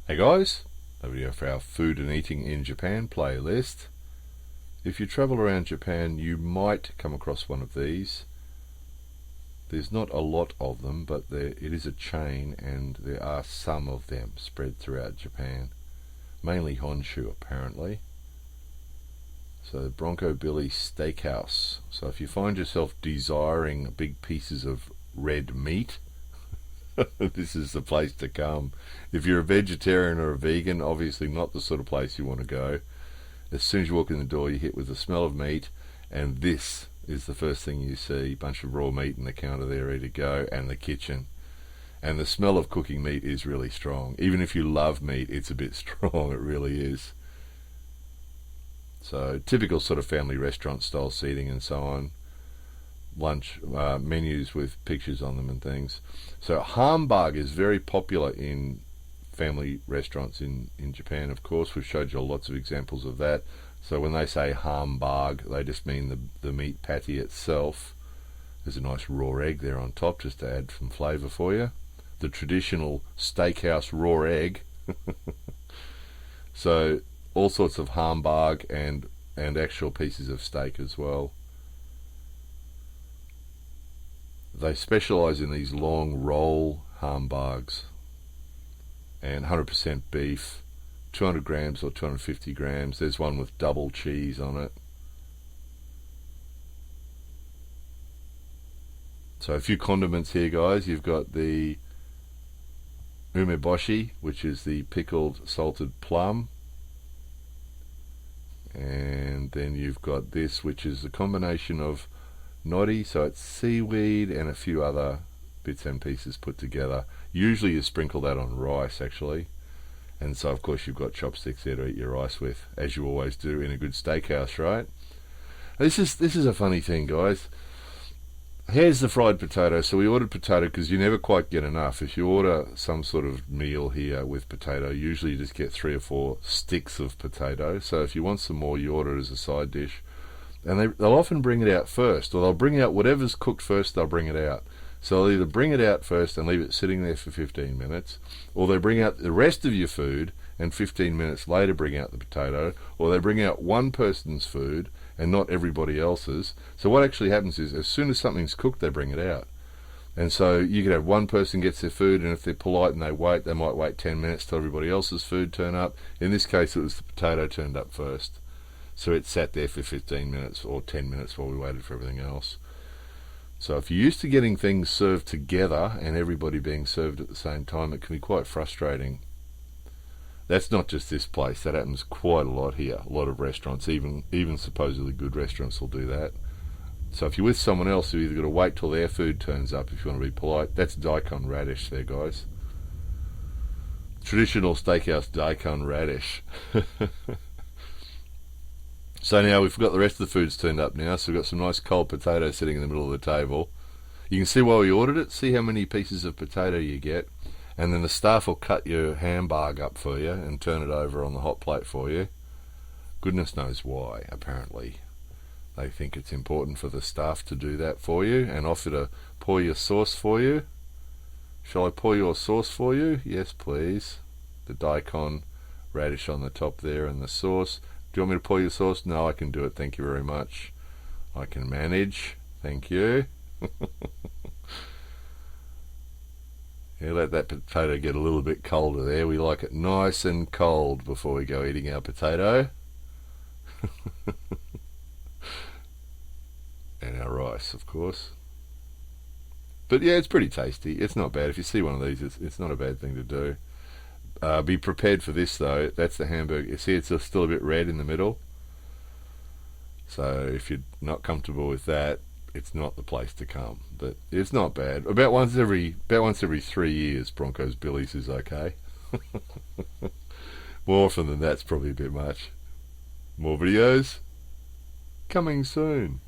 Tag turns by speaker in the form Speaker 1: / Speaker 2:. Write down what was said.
Speaker 1: Hey guys, a video for our food and eating in Japan playlist. If you travel around Japan, you might come across one of these. There's not a lot of them, but it is a chain and there are some of them spread throughout Japan. Mainly Honshu apparently. So Bronco Billy Steakhouse. So if you find yourself desiring big pieces of red meat, this is the place to come. If you're a vegetarian or a vegan, obviously not the sort of place you want to go. As soon as you walk in the door, you're hit with the smell of meat, and this is the first thing you see. A bunch of raw meat in the counter there ready to go, and the kitchen. And the smell of cooking meat is really strong. Even if you love meat, it's a bit strong, it really is. So typical sort of family restaurant style seating and so on. Lunch menus with pictures on them and things. So Hamburger is very popular in family restaurants in Japan, of course. We've showed you lots of examples of that. So when they say Hamburger, they just mean the meat patty itself. There's a nice raw egg there on top just to add some flavour for you. The traditional steakhouse raw egg. So all sorts of Hamburger and actual pieces of steak as well. They specialise in these long roll Hamburgers and 100% beef, 200 grams or 250 grams. There's one with double cheese on it. So a few condiments here, guys. You've got the umeboshi, which is the pickled salted plum. And then you've got this, which is a combination of nori, so it's seaweed and a few other bits and pieces put together. Usually you sprinkle that on rice actually, and so of course you've got chopsticks there to eat your rice with, as you always do in a good steakhouse, right? This is a funny thing, guys. Here's the fried potato. So we ordered potato because you never quite get enough. If you order some sort of meal here with potato, usually you just get 3 or 4 sticks of potato. So if you want some more, you order it as a side dish. And they'll often bring it out first, or they'll bring out whatever's cooked first, they'll bring it out. So they'll either bring it out first and leave it sitting there for 15 minutes, or they bring out the rest of your food and 15 minutes later bring out the potato, or they bring out one person's food and not everybody else's. So what actually happens is, as soon as something's cooked, they bring it out. And so you could have one person gets their food, and if they're polite and they might wait 10 minutes till everybody else's food turn up. In this case, it was the potato turned up first. So it sat there for 15 minutes or 10 minutes while we waited for everything else. So if you're used to getting things served together and everybody being served at the same time, it can be quite frustrating. That's not just this place. That happens quite a lot here. A lot of restaurants, even supposedly good restaurants, will do that. So if you're with someone else, you've either got to wait till their food turns up if you want to be polite. That's daikon radish there, guys. Traditional steakhouse daikon radish. So now we've got the rest of the foods turned up now, so we've got some nice cold potato sitting in the middle of the table. You can see while we ordered it, see how many pieces of potato you get, and then the staff will cut your hamburger up for you and turn it over on the hot plate for you. Goodness knows why, apparently. They think it's important for the staff to do that for you and offer to pour your sauce for you. Shall I pour your sauce for you? Yes, please. The daikon radish on the top there and the sauce. Do you want me to pour your sauce? No, I can do it. Thank you very much. I can manage. Thank you. Yeah, let that potato get a little bit colder there. We like it nice and cold before we go eating our potato. And our rice, of course. But yeah, it's pretty tasty. It's not bad. If you see one of these, it's not a bad thing to do. Be prepared for this though. That's the hamburger. You see it's still a bit red in the middle. So if you're not comfortable with that, it's not the place to come. But it's not bad. About once every 3 years, Bronco's Billy's is okay. More often than that's probably a bit much. More videos coming soon.